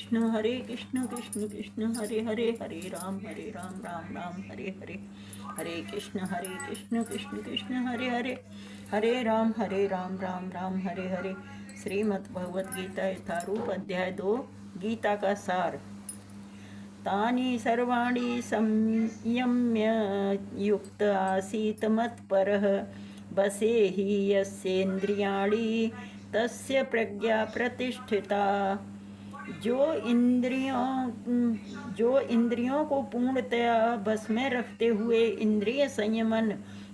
कृष्ण कृष्ण कृष्ण हरे हरे, हरे राम राम राम हरे हरे, हरे कृष्ण कृष्ण कृष्ण हरे हरे, हरे राम राम राम हरे हरे। श्रीमद् भगवद गीता यथारूप अध्याय 2 गीता का सार। तानि सर्वाणि संयम्य युक्त आसीत् मत्परः बसेहि यस्येन्द्रियाणि तस्य प्रज्ञा प्रतिष्ठिता। जो इंद्रियों को पूर्णतया बस में रखते हुए इंद्रिय संयमन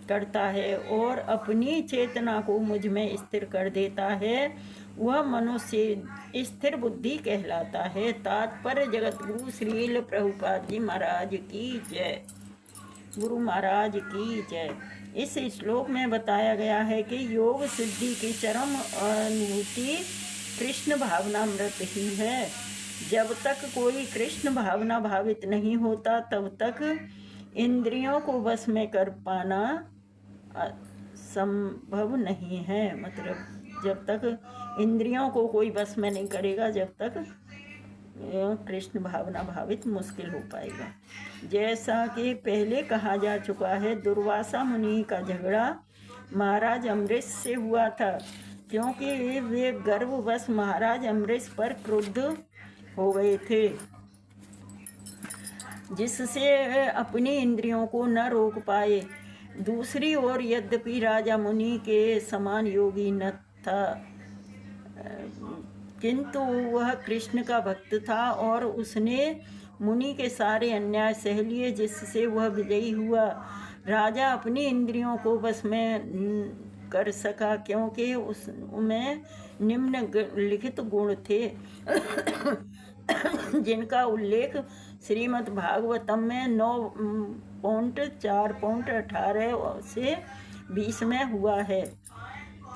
करता है और अपनी चेतना को मुझ में स्थिर कर देता है, वह मनुष्य स्थिर बुद्धि कहलाता है। तात्पर्य जगत गुरु श्रील प्रभुपाद जी महाराज की जय। गुरु महाराज की जय। इस श्लोक में बताया गया है कि योग सिद्धि की चरम अनुभूति कृष्ण भावनामृत ही है। जब तक कोई कृष्ण भावना भावित नहीं होता तब तक इंद्रियों को वश में कर पाना संभव नहीं है। मतलब जब तक इंद्रियों को कोई वश में नहीं करेगा, जब तक कृष्ण भावना भावित मुश्किल हो पाएगा। जैसा कि पहले कहा जा चुका है, दुर्वासा मुनि का झगड़ा महाराज अम्बरीश से हुआ था, क्योंकि वे गर्ववश महाराज अम्बरीश पर क्रुद्ध हो गए थे, जिससे अपनी इंद्रियों को न रोक पाए। दूसरी ओर यद्यपि राजा मुनि के समान योगी न था, किंतु वह कृष्ण का भक्त था और उसने मुनि के सारे अन्याय सह लिए, जिससे वह विजयी हुआ। राजा अपनी इंद्रियों को बस में कर सका, क्योंकि उसमें निम्नलिखित गुण थे जिनका उल्लेख श्रीमद् भागवतम में 9.4.18 से 20 में हुआ है।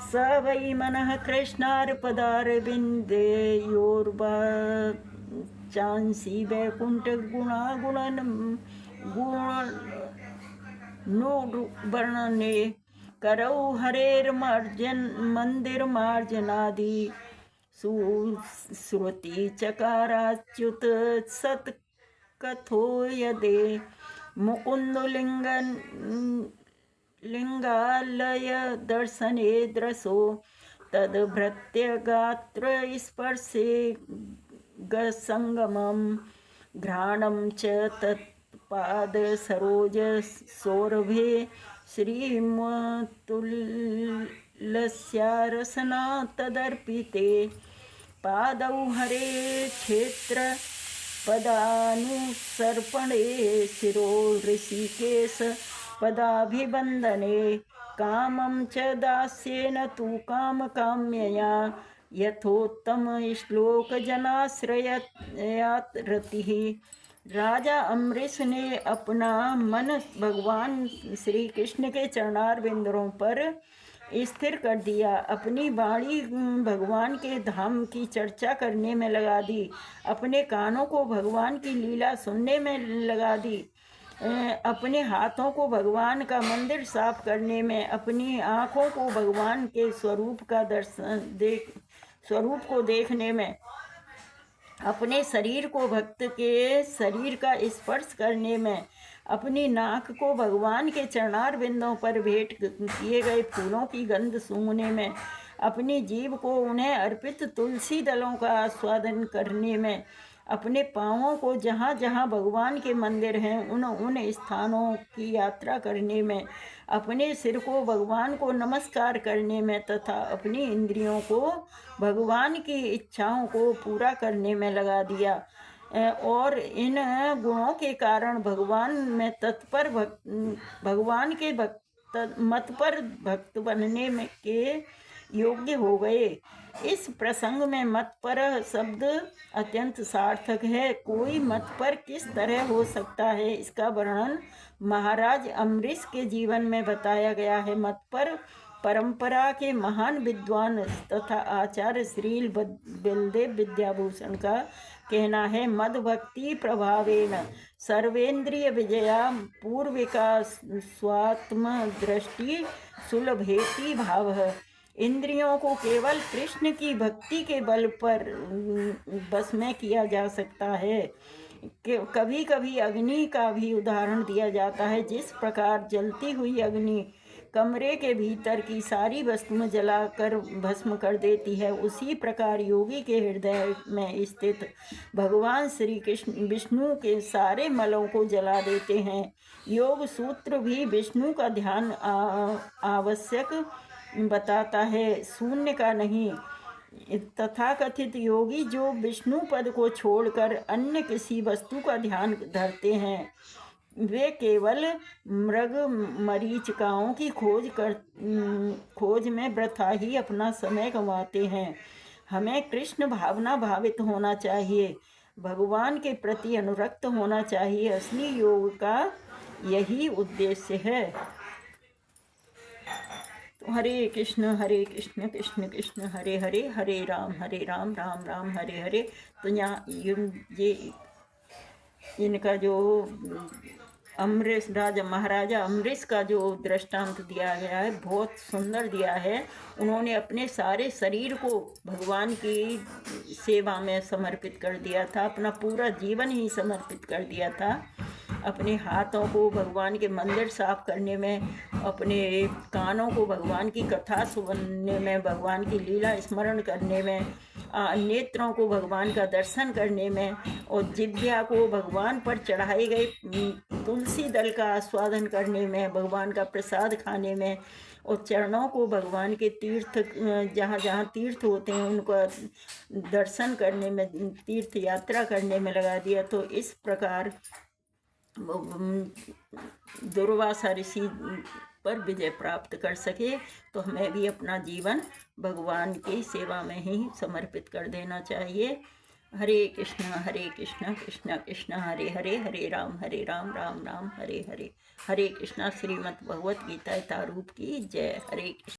स वै मनः कृष्णार्पदारविन्देयोर्वाचांसि वैकुण्ठगुणानुवर्णने करौ हरेर्मन्दिरमार्जनादि सुश्रुति चकाराच्युत सत्कथो यदे लिंगालय दर्शने द्रसो तद्भृत्यगात्र स्पर्शे गसंगमं घ्राणं च तत्पाद सरोज सौरभे श्रीमतुल्यस्यारसना तदर्पिते पादौ हरे क्षेत्र पदानुसर्पणे शिरो ऋषिकेश पदाभिवन्दने कामं च दास्येन तु कामकाम्यया यथोत्तम श्लोकजनाश्रयात् रतिः। राजा अम्बरीश ने अपना मन भगवान श्री कृष्ण के चरणारविंदों पर स्थिर कर दिया, अपनी वाणी भगवान के धाम की चर्चा करने में लगा दी, अपने कानों को भगवान की लीला सुनने में लगा दी, अपने हाथों को भगवान का मंदिर साफ करने में, अपनी आँखों को भगवान के स्वरूप को देखने में, अपने शरीर को भक्त के शरीर का स्पर्श करने में, अपनी नाक को भगवान के चरणारविंदों पर भेंट किए गए फूलों की गंध सूंघने में, अपनी जीभ को उन्हें अर्पित तुलसी दलों का आस्वादन करने में, अपने पाँवों को जहाँ जहाँ भगवान के मंदिर हैं उन स्थानों की यात्रा करने में, अपने सिर को भगवान को नमस्कार करने में तथा अपनी इंद्रियों को भगवान की इच्छाओं को पूरा करने में लगा दिया। और इन गुणों के कारण भगवान के मत पर भक्त बनने में के योग्य हो गए। इस प्रसंग में मत पर शब्द अत्यंत सार्थक है। कोई मत पर किस तरह हो सकता है, इसका वर्णन महाराज अम्बरीश के जीवन में बताया गया है। मत पर परंपरा के महान विद्वान तथा आचार्य श्रील बलदेव विद्याभूषण का कहना है, मद भक्ति प्रभावेन सर्वेन्द्रिय विजया पूर्विका स्वात्म दृष्टि सुलभेति भाव। इंद्रियों को केवल कृष्ण की भक्ति के बल पर बस में किया जा सकता है। कभी कभी अग्नि का भी उदाहरण दिया जाता है। जिस प्रकार जलती हुई अग्नि कमरे के भीतर की सारी वस्तुएं जलाकर भस्म कर देती है, उसी प्रकार योगी के हृदय में स्थित भगवान श्री कृष्ण विष्णु के सारे मलों को जला देते हैं। योग सूत्र भी विष्णु का ध्यान आवश्यक बताता है, शून्य का नहीं। तथाकथित योगी जो विष्णु पद को छोड़कर अन्य किसी वस्तु का ध्यान धरते हैं, वे केवल मृग मरीचिकाओं की खोज में वृथा ही अपना समय गंवाते हैं। हमें कृष्ण भावना भावित होना चाहिए, भगवान के प्रति अनुरक्त होना चाहिए। असली योग का यही उद्देश्य है। तो हरे कृष्ण कृष्ण कृष्ण हरे हरे, हरे राम राम राम हरे हरे। तो यहाँ ये इनका जो अमरीश राजा महाराजा अमरीश का जो दृष्टांत दिया गया है, बहुत सुंदर दिया है। उन्होंने अपने सारे शरीर को भगवान की सेवा में समर्पित कर दिया था, अपना पूरा जीवन ही समर्पित कर दिया था। अपने हाथों को भगवान के मंदिर साफ करने में, अपने कानों को भगवान की कथा सुनने में, भगवान की लीला स्मरण करने में, नेत्रों को भगवान का दर्शन करने में, और जिह्वा को भगवान पर चढ़ाए गए तुलसी दल का आस्वादन करने में, भगवान का प्रसाद खाने में, और चरणों को भगवान के तीर्थ जहाँ जहाँ तीर्थ होते हैं उनका दर्शन करने में, तीर्थ यात्रा करने में लगा दिया। तो इस प्रकार दुर्वासा ऋषि पर विजय प्राप्त कर सके, तो हमें भी अपना जीवन भगवान की सेवा में ही समर्पित कर देना चाहिए। हरे कृष्ण कृष्ण कृष्ण हरे हरे, हरे राम राम राम हरे हरे। हरे कृष्णा। श्रीमद् भगवत गीता यथारूप की जय। हरे कृष्ण।